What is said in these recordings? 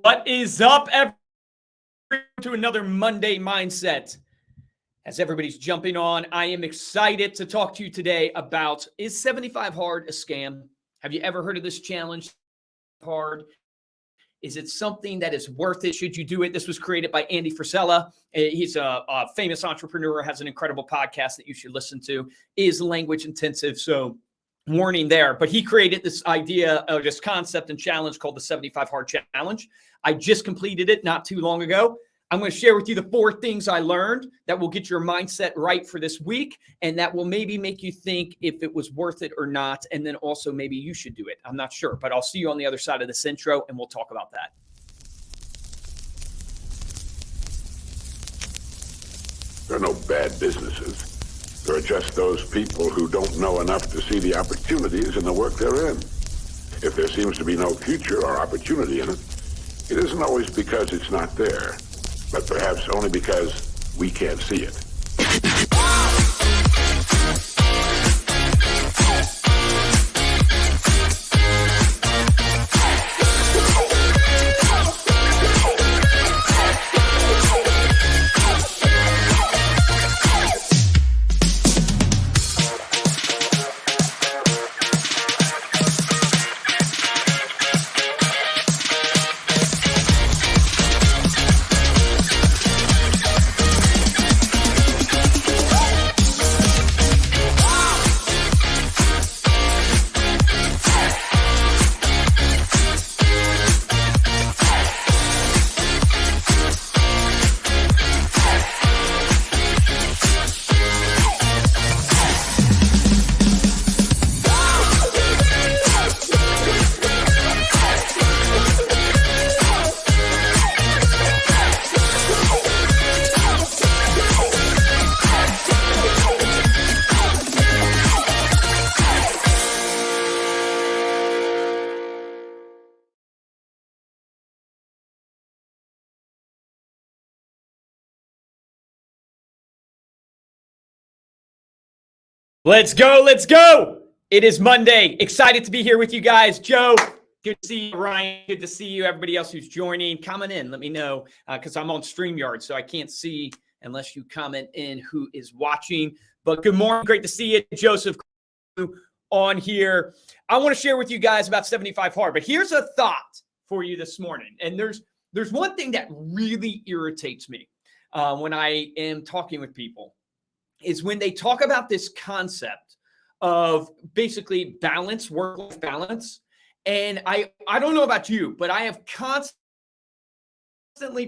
What is up, everyone, to another Monday Mindset? As everybody's jumping on, I am excited to talk to you today about, is 75 hard a scam? Have you ever heard of this challenge? Hard? Is it something that is worth it? Should you do it? This was created by Andy Frisella. He's a famous entrepreneur, has an incredible podcast that you should listen to, is language intensive. So warning there, but he created this idea of this concept and challenge called the 75 Hard Challenge. I just completed it not too long ago. I'm going to share with you the 4 things I learned that will get your mindset right for this week, and that will maybe make you think if it was worth it or not, and then also maybe you should do it. I'm not sure, but I'll see you on the other side of this intro, and we'll talk about that. There are no bad businesses. There are just those people who don't know enough to see the opportunities in the work they're in. If there seems to be no future or opportunity in it, it isn't always because it's not there, but perhaps only because we can't see it. Let's go. Let's go. It is Monday. Excited to be here with you guys. Joe, good to see you. Ryan, good to see you. Everybody else who's joining, comment in. Let me know because I'm on StreamYard, so I can't see unless you comment in who is watching. But good morning. Great to see you. Joseph on here. I want to share with you guys about 75 Hard. But here's a thought for you this morning. And there's one thing that really irritates me when I am talking with people. Is when they talk about this concept of basically balance, work-life balance. And I don't know about you, but I have constantly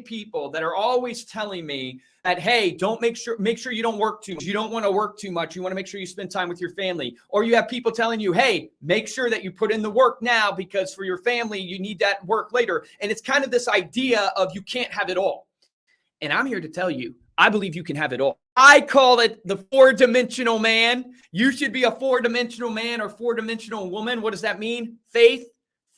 people that are always telling me that, hey, make sure you don't work too much. You don't want to work too much. You want to make sure you spend time with your family. Or you have people telling you, hey, make sure that you put in the work now because for your family, you need that work later. And it's kind of this idea of you can't have it all. And I'm here to tell you, I believe you can have it all. I call it the 4-dimensional man. You should be a 4-dimensional man or 4-dimensional woman. What does that mean? Faith,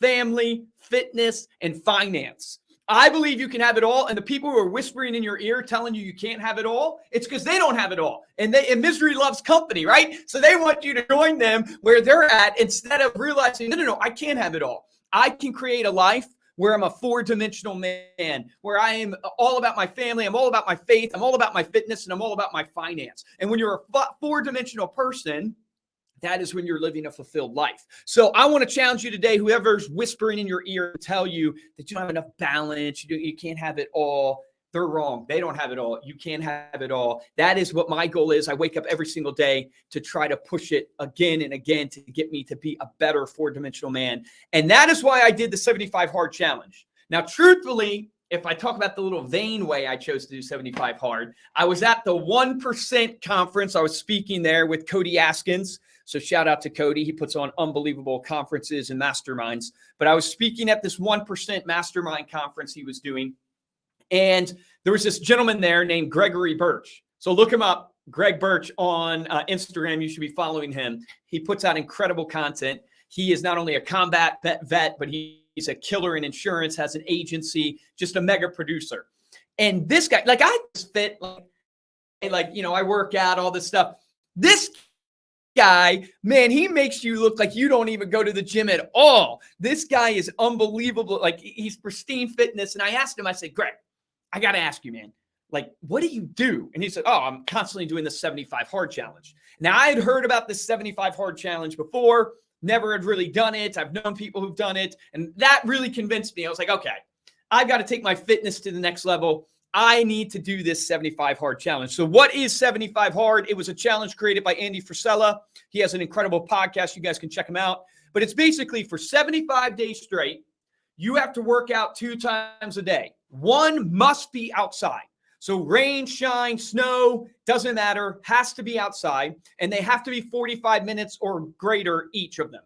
family, fitness, and finance. I believe you can have it all. And the people who are whispering in your ear telling you can't have it all, it's because they don't have it all. And misery loves company, right? So they want you to join them where they're at instead of realizing, no, I can't have it all. I can create a life where I'm a 4-dimensional man, where I am all about my family, I'm all about my faith, I'm all about my fitness, and I'm all about my finance. And when you're a 4-dimensional person, that is when you're living a fulfilled life. So I want to challenge you today, whoever's whispering in your ear, tell you that you don't have enough balance, you can't have it all. They're wrong. They don't have it all. You can't have it all. That is what my goal is. I wake up every single day to try to push it again and again to get me to be a better 4-dimensional man. And that is why I did the 75 Hard Challenge. Now, truthfully, if I talk about the little vain way I chose to do 75 Hard, I was at the 1% conference. I was speaking there with Cody Askins. So shout out to Cody. He puts on unbelievable conferences and masterminds. But I was speaking at this 1% mastermind conference he was doing. And there was this gentleman there named Gregory Birch. So look him up, Greg Birch on Instagram. You should be following him. He puts out incredible content. He is not only a combat vet, but he's a killer in insurance, has an agency, just a mega producer. And this guy, like I just fit, like I work out, all this stuff. This guy, man, he makes you look like you don't even go to the gym at all. This guy is unbelievable. Like, he's pristine fitness. And I asked him, I said, Greg, I got to ask you, man, like, what do you do? And he said, oh, I'm constantly doing the 75 hard challenge. Now, I had heard about this 75 hard challenge before, never had really done it. I've known people who've done it. And that really convinced me. I was like, okay, I've got to take my fitness to the next level. I need to do this 75 hard challenge. So what is 75 hard? It was a challenge created by Andy Frisella. He has an incredible podcast. You guys can check him out. But it's basically for 75 days straight, you have to work out 2 times a day. One must be outside. So rain, shine, snow, doesn't matter, has to be outside. And they have to be 45 minutes or greater, each of them.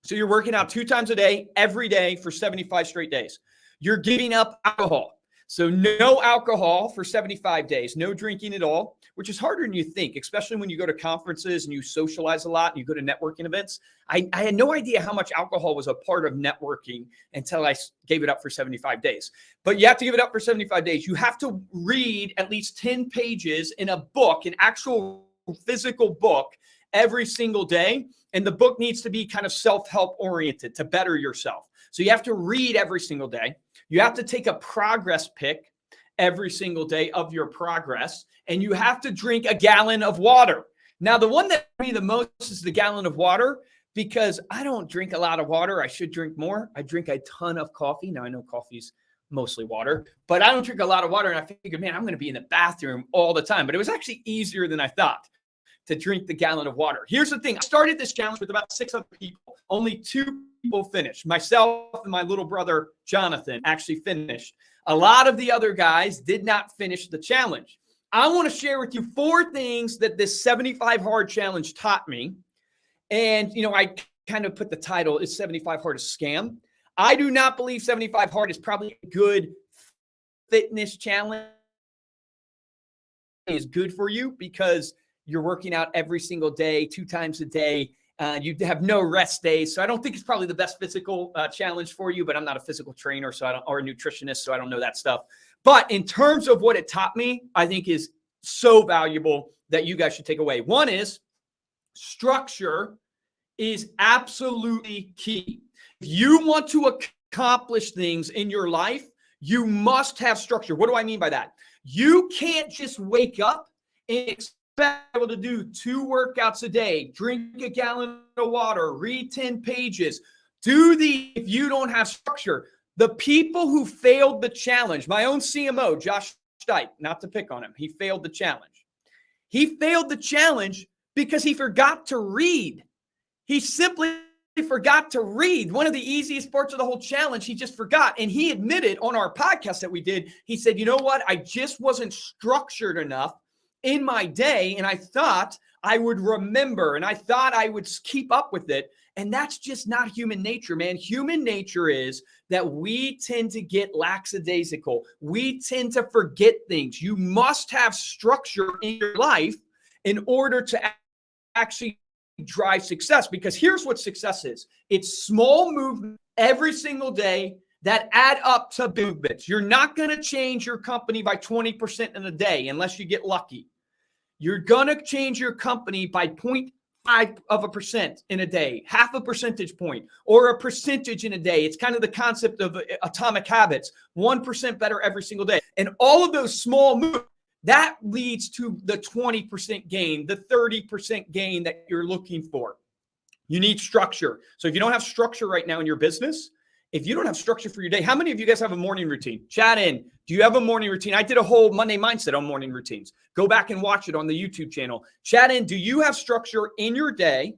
So you're working out 2 times a day, every day for 75 straight days. You're giving up alcohol. So no alcohol for 75 days, no drinking at all, which is harder than you think, especially when you go to conferences and you socialize a lot and you go to networking events. I had no idea how much alcohol was a part of networking until I gave it up for 75 days. But you have to give it up for 75 days. You have to read at least 10 pages in a book, an actual physical book, every single day. And the book needs to be kind of self-help oriented to better yourself. So you have to read every single day. You have to take a progress pic every single day of your progress, and you have to drink a gallon of water. Now, the one that me the most is the gallon of water, because I don't drink a lot of water. I should drink more. I drink a ton of coffee. Now, I know coffee's mostly water, but I don't drink a lot of water. And I figured, man, I'm going to be in the bathroom all the time. But it was actually easier than I thought to drink the gallon of water. Here's the thing. I started this challenge with about 6 other people. Only 2 people finished. Myself and my little brother, Jonathan, actually finished. A lot of the other guys did not finish the challenge. I want to share with you 4 things that this 75 hard challenge taught me. And, I kind of put the title, Is 75 Hard a Scam? I do not believe 75 hard is probably a good fitness challenge. Is good for you because you're working out every single day, 2 times a day. You have no rest days. So I don't think it's probably the best physical challenge for you, but I'm not a physical trainer or a nutritionist, so I don't know that stuff. But in terms of what it taught me, I think is so valuable that you guys should take away. One is structure is absolutely key. If you want to accomplish things in your life, you must have structure. What do I mean by that? You can't just wake up and expect able to do 2 workouts a day, drink a gallon of water, read 10 pages, if you don't have structure. The people who failed the challenge, my own CMO, Josh Stike, not to pick on him, he failed the challenge. He failed the challenge because he forgot to read. He simply forgot to read. One of the easiest parts of the whole challenge, he just forgot. And he admitted on our podcast that we did, he said, you know what? I just wasn't structured enough in my day, and I thought I would remember, and I thought I would keep up with it. And that's just not human nature, man. Human nature is that we tend to get lackadaisical. We tend to forget things. You must have structure in your life in order to actually drive success, because here's what success is. It's small movement every single day that add up to movements. You're not going to change your company by 20% in a day unless you get lucky. You're going to change your company by 0.5% in a day, half a percentage point, or a percentage in a day. It's kind of the concept of atomic habits, 1% better every single day. And all of those small moves, that leads to the 20% gain, the 30% gain that you're looking for. You need structure. So if you don't have structure right now in your business, if you don't have structure for your day, how many of you guys have a morning routine? Chat in. Do you have a morning routine? I did a whole Monday mindset on morning routines. Go back and watch it on the YouTube channel. Chat in. Do you have structure in your day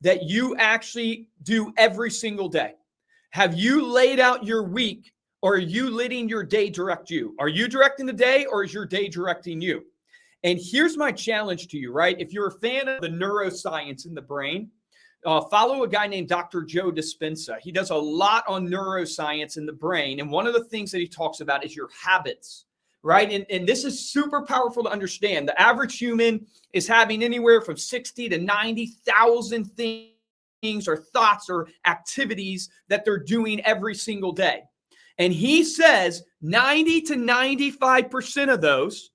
that you actually do every single day? Have you laid out your week, or are you letting your day direct you? Are you directing the day, or is your day directing you? And here's my challenge to you, right? If you're a fan of the neuroscience in the brain, follow a guy named Dr. Joe Dispenza. He does a lot on neuroscience in the brain. And one of the things that he talks about is your habits, right? And this is super powerful to understand. The average human is having anywhere from 60 to 90,000 things or thoughts or activities that they're doing every single day. And he says 90 to 95% of those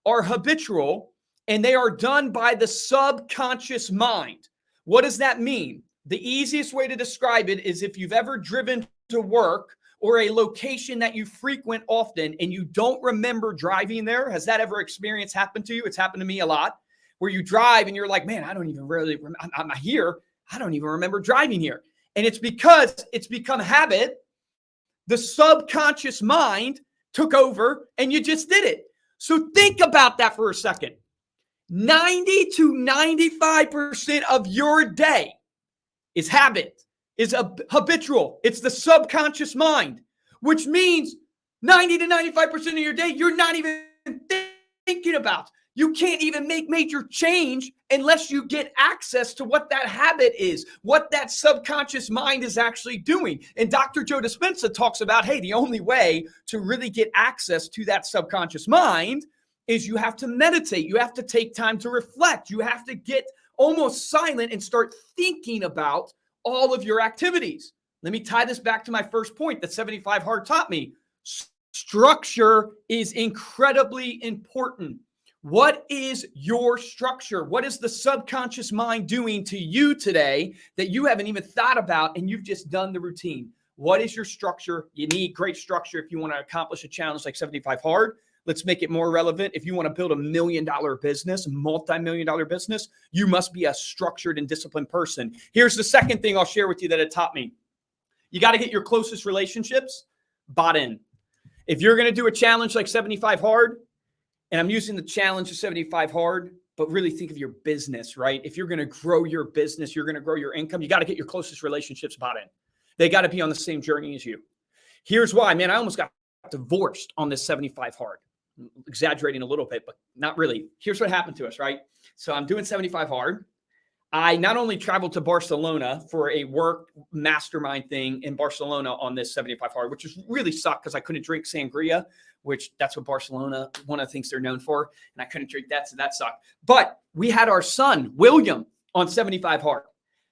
are habitual, and they are done by the subconscious mind. What does that mean? The easiest way to describe it is if you've ever driven to work or a location that you frequent often and you don't remember driving there. Has that ever experience happened to you? It's happened to me a lot, where you drive and you're like, man, I don't even really, I'm here. I don't even remember driving here. And it's because it's become habit. The subconscious mind took over and you just did it. So think about that for a second. 90 to 95% of your day is habit, is habitual. It's the subconscious mind, which means 90 to 95% of your day, you're not even thinking about. You can't even make major change unless you get access to what that habit is, what that subconscious mind is actually doing. And Dr. Joe Dispenza talks about, hey, the only way to really get access to that subconscious mind is you have to meditate. You have to take time to reflect. You have to get almost silent and start thinking about all of your activities. Let me tie this back to my first point that 75 Hard taught me. Structure is incredibly important. What is your structure? What is the subconscious mind doing to you today that you haven't even thought about and you've just done the routine? What is your structure? You need great structure if you want to accomplish a challenge like 75 Hard. Let's make it more relevant. If you want to build $1 million business, multi-million-dollar business, you must be a structured and disciplined person. Here's the second thing I'll share with you that it taught me. You got to get your closest relationships bought in. If you're going to do a challenge like 75 Hard, and I'm using the challenge of 75 Hard, but really think of your business, right? If you're going to grow your business, you're going to grow your income, you got to get your closest relationships bought in. They got to be on the same journey as you. Here's why, man, I almost got divorced on this 75 Hard. I'm exaggerating a little bit, but not really. Here's what happened to us, right? So I'm doing 75 Hard. I not only traveled to Barcelona for a work mastermind thing in Barcelona on this 75 Hard, which was really sucked because I couldn't drink sangria, which that's what Barcelona, one of the things they're known for. And I couldn't drink that, so that sucked. But we had our son, William, on 75 Hard.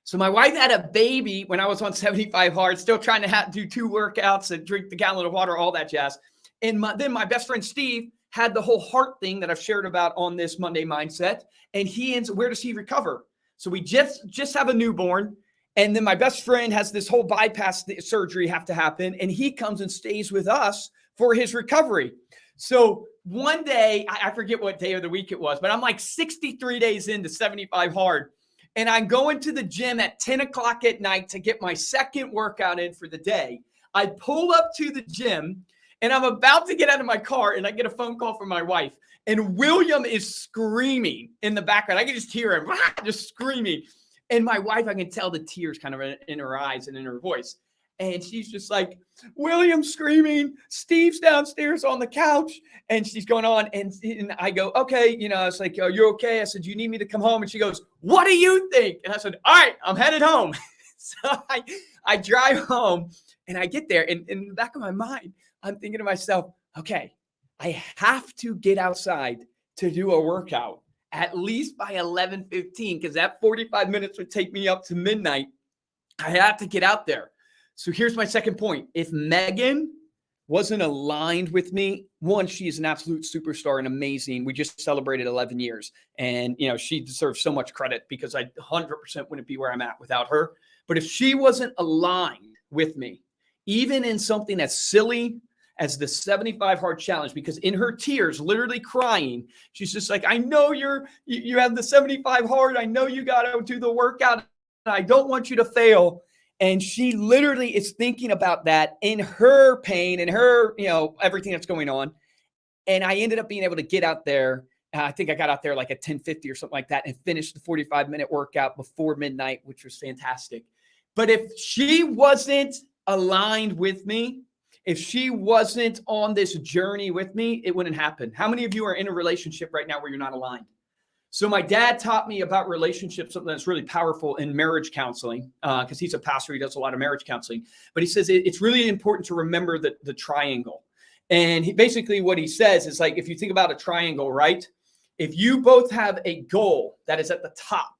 So my wife had a baby when I was on 75 Hard, still trying to do 2 workouts and drink the gallon of water, all that jazz. And then my best friend, Steve, had the whole heart thing that I've shared about on this Monday Mindset. And where does he recover? So we just have a newborn. And then my best friend has this whole bypass surgery have to happen. And he comes and stays with us for his recovery. So one day, I forget what day of the week it was, but I'm like 63 days into 75 Hard. And I'm going to the gym at 10 o'clock at night to get my second workout in for the day. I pull up to the gym and I'm about to get out of my car and I get a phone call from my wife. And William is screaming in the background. I can just hear him just screaming. And my wife, I can tell the tears kind of in her eyes and in her voice. And she's just like, William's screaming. Steve's downstairs on the couch. And she's going on. And I go, okay. I was like, are you okay? I said, you need me to come home? And she goes, what do you think? And I said, all right, I'm headed home. So I drive home and I get there. And in the back of my mind, I'm thinking to myself, okay, I have to get outside to do a workout at least by 11:15 because that 45 minutes would take me up to midnight. I have to get out there. So here's my second point. If Megan wasn't aligned with me, one, she is an absolute superstar and amazing. We just celebrated 11 years and, she deserves so much credit because I 100% wouldn't be where I'm at without her. But if she wasn't aligned with me, even in something as silly as the 75 Hard challenge, because in her tears, literally crying, she's just like, I know you have the 75 Hard. I know you got to do the workout. And I don't want you to fail. And she literally is thinking about that in her pain and her, everything that's going on. And I ended up being able to get out there. I think I got out there like at 10:50 or something like that and finished the 45-minute workout before midnight, which was fantastic. But if she wasn't aligned with me, if she wasn't on this journey with me, it wouldn't happen. How many of you are in a relationship right now where you're not aligned? So my dad taught me about relationships, something that's really powerful in marriage counseling, because he's a pastor. He does a lot of marriage counseling. But he says it's really important to remember the triangle. And basically what he says is like, if you think about a triangle, right? If you both have a goal that is at the top,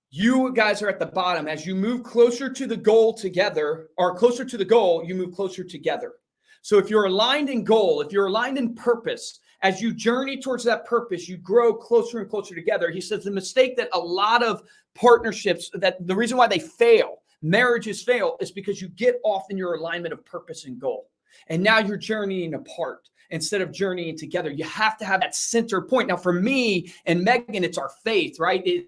you guys are at the bottom. As you move closer to the goal together, or closer to the goal, you move closer together. So if you're aligned in goal, if you're aligned in purpose, as you journey towards that purpose, you grow closer and closer together. He says the mistake that a lot of partnerships, that the reason why they fail, marriages fail, is because you get off in your alignment of purpose and goal. And now you're journeying apart instead of journeying together. You have to have that center point. Now, for me and Megan, it's our faith, right? It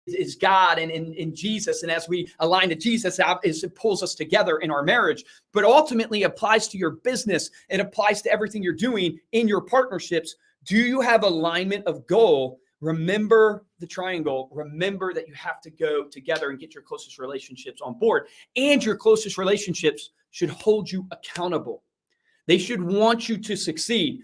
is God and in Jesus. And as we align to Jesus, it pulls us together in our marriage. But ultimately, it applies to your business. It applies to everything you're doing in your partnerships. Do you have alignment of goal? Remember the triangle. Remember that you have to go together and get your closest relationships on board. And your closest relationships should hold you accountable. They should want you to succeed.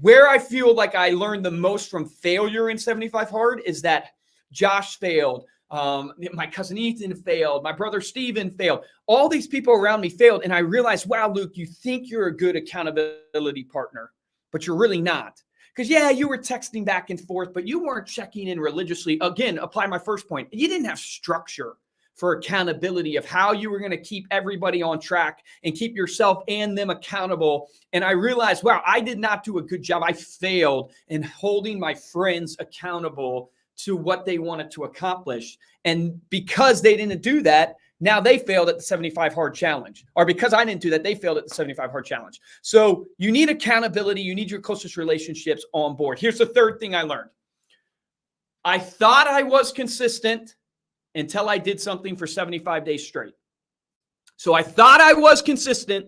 Where I feel like I learned the most from failure in 75 Hard is that Josh failed. My cousin Ethan failed. My brother Steven failed. All these people around me failed. And I realized, wow, Luke, you think you're a good accountability partner, but you're really not. Because, yeah, you were texting back and forth, but you weren't checking in religiously. Again, apply my first point. You didn't have structure for accountability of how you were going to keep everybody on track and keep yourself and them accountable. And I realized, wow, I did not do a good job. I failed in holding my friends accountable to what they wanted to accomplish. And because they didn't do that, now they failed at the 75 Hard Challenge. Or because I didn't do that, they failed at the 75 Hard Challenge. So you need accountability. You need your closest relationships on board. Here's the third thing I learned. I thought I was consistent until I did something for 75 days straight. So I thought I was consistent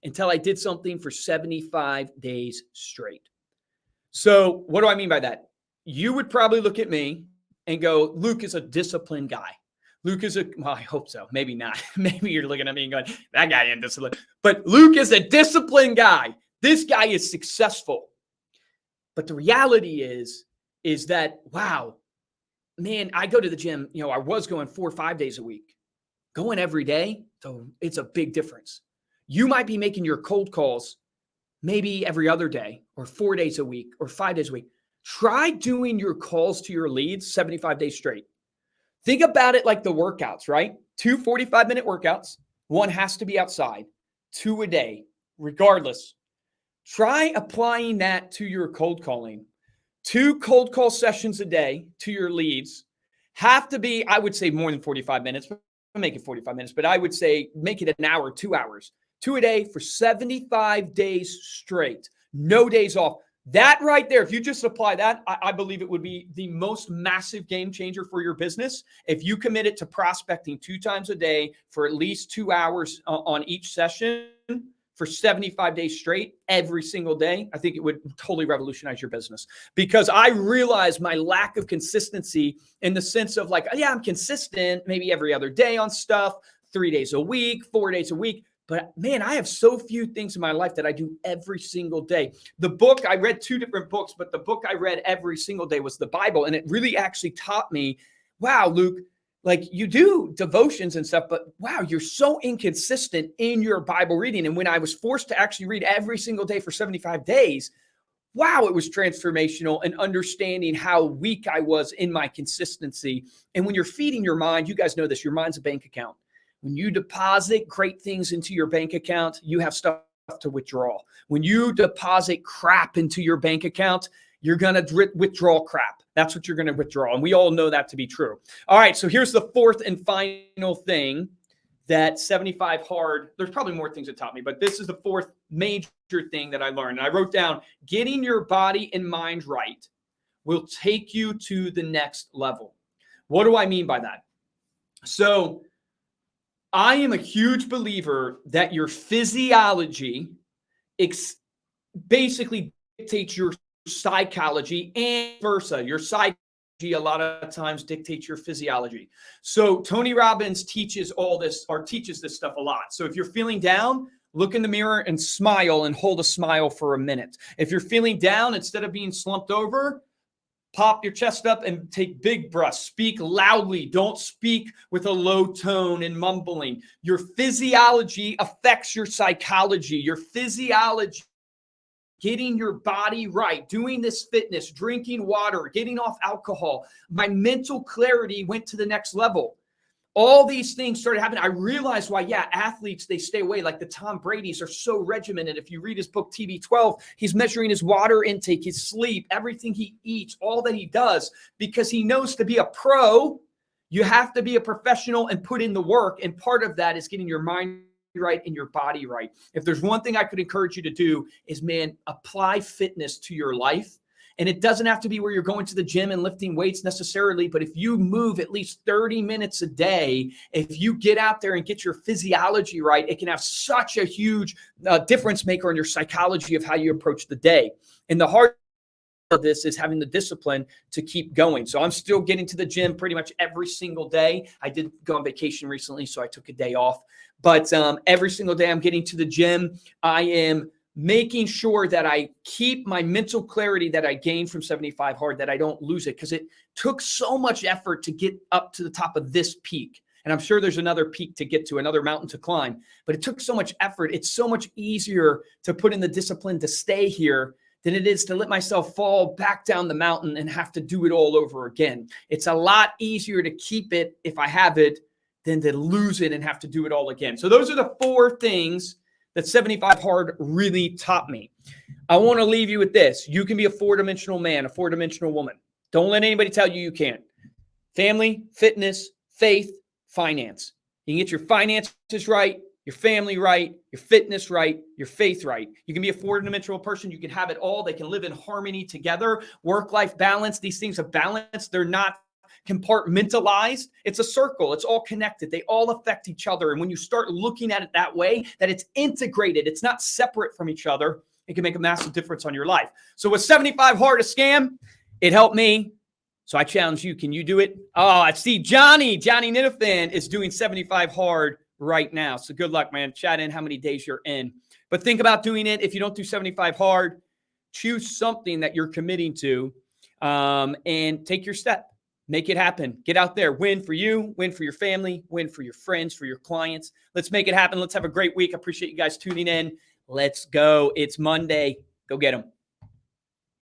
until I did something for 75 days straight. So what do I mean by that? You would probably look at me and go, Luke is a disciplined guy. Luke is well, I hope so. Maybe not. Maybe you're looking at me and going, that guy ain't disciplined. But Luke is a disciplined guy. This guy is successful. But the reality is that, wow, man, I go to the gym, I was going 4 or 5 days a week. Going every day, so it's a big difference. You might be making your cold calls maybe every other day or 4 days a week or 5 days a week. Try doing your calls to your leads 75 days straight. Think about it like the workouts, right? 2 45-minute workouts. One has to be outside. 2 a day, regardless. Try applying that to your cold calling. 2 cold call sessions a day to your leads have to be, I would say, more than 45 minutes. I'll make it 45 minutes, but I would say make it an hour, 2 hours. 2 a day for 75 days straight. No days off. That right there, if you just apply that, I believe it would be the most massive game changer for your business. If you committed to prospecting 2 times a day for at least 2 hours on each session for 75 days straight, every single day, I think it would totally revolutionize your business. Because I realized my lack of consistency in the sense of like, yeah, I'm consistent maybe every other day on stuff, 3 days a week, 4 days a week. But man, I have so few things in my life that I do every single day. The book, I read 2 different books, but the book I read every single day was the Bible. And it really actually taught me, wow, Luke, like you do devotions and stuff, but wow, you're so inconsistent in your Bible reading. And when I was forced to actually read every single day for 75 days, wow, it was transformational and understanding how weak I was in my consistency. And when you're feeding your mind, you guys know this, your mind's a bank account. When you deposit great things into your bank account, you have stuff to withdraw. When you deposit crap into your bank account, you're going to withdraw crap. That's what you're going to withdraw. And we all know that to be true. All right. So here's the fourth and final thing that 75 Hard, there's probably more things it taught me, but this is the fourth major thing that I learned. And I wrote down, getting your body and mind right will take you to the next level. What do I mean by that? So I am a huge believer that your physiology basically dictates your psychology and versa. Your psychology a lot of times dictates your physiology. So Tony Robbins teaches all this or teaches this stuff a lot. So if you're feeling down, look in the mirror and smile and hold a smile for a minute. If you're feeling down, instead of being slumped over, pop your chest up and take big breaths. Speak loudly. Don't speak with a low tone and mumbling. Your physiology affects your psychology. Your physiology, getting your body right, doing this fitness, drinking water, getting off alcohol. My mental clarity went to the next level. All these things started happening. I realized why, athletes, they stay away. Like the Tom Brady's are so regimented. If you read his book, TB12, he's measuring his water intake, his sleep, everything he eats, all that he does, because he knows to be a pro, you have to be a professional and put in the work. And part of that is getting your mind right and your body right. If there's one thing I could encourage you to do is, man, apply fitness to your life. And it doesn't have to be where you're going to the gym and lifting weights necessarily, but if you move at least 30 minutes a day, if you get out there and get your physiology right, it can have such a huge difference maker in your psychology of how you approach the day. And the hard of this is having the discipline to keep going. So I'm still getting to the gym pretty much every single day. I did go on vacation recently, so I took a day off. But every single day I'm getting to the gym. I am making sure that I keep my mental clarity that I gained from 75 hard, that I don't lose it, because it took so much effort to get up to the top of this peak. And I'm sure there's another peak to get to, another mountain to climb, but it took so much effort. It's so much easier to put in the discipline to stay here than it is to let myself fall back down the mountain and have to do it all over again. It's a lot easier to keep it if I have it than to lose it and have to do it all again. So those are the 4 things that 75 hard really taught me. I want to leave you with this. You can be a 4-dimensional man, a 4-dimensional woman. Don't let anybody tell you you can't. Family, fitness, faith, finance. You can get your finances right, your family right, your fitness right, your faith right. You can be a 4-dimensional person. You can have it all. They can live in harmony together. Work-life balance. These things of balance, they're not compartmentalized. It's a circle. It's all connected. They all affect each other. And when you start looking at it that way, that it's integrated, it's not separate from each other, it can make a massive difference on your life. So with 75 hard a scam, it helped me. So I challenge you. Can you do it? Oh, I see Johnny Nitafan is doing 75 hard right now. So good luck, man. Chat in how many days you're in. But think about doing it. If you don't do 75 hard, choose something that you're committing to and take your step. Make it happen. Get out there. Win for you, win for your family, win for your friends, for your clients. Let's make it happen. Let's have a great week. I appreciate you guys tuning in. Let's go. It's Monday. Go get them.